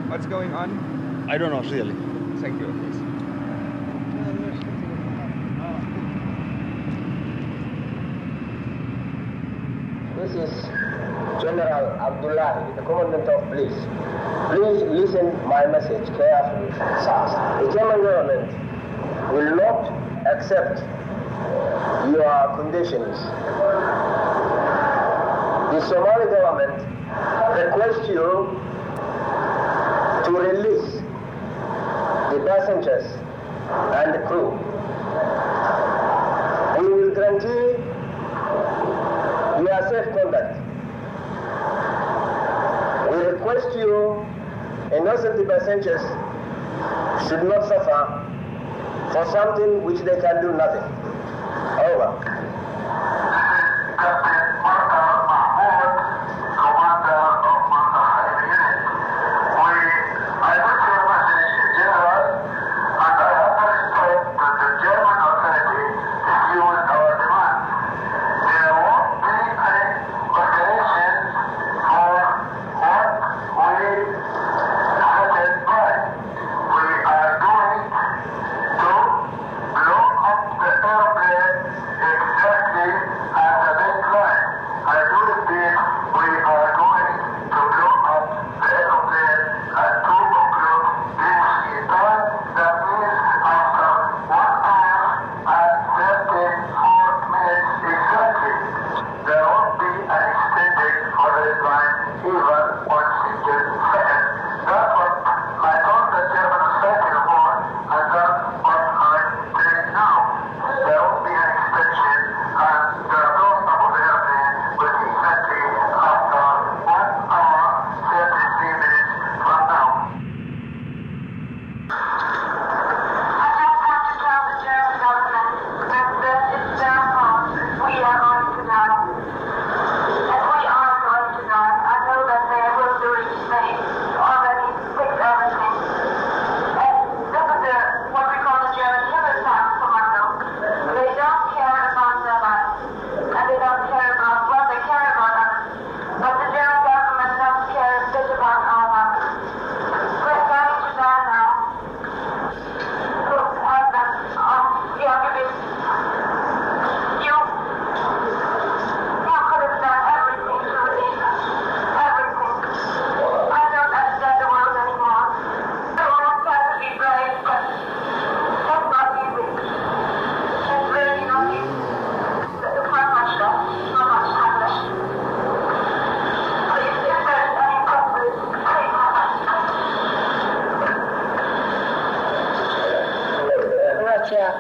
What's going on? I don't know really. Thank you. Please. This is General Abdullahi, the Commandant of Police. Please listen my message carefully. The German government will not accept your conditions. The Somali government requests you to release the passengers and the crew. We will guarantee your safe conduct. We request you, innocent passengers should not suffer for something which they can do nothing. Over.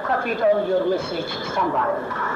Copied on your message, somebody.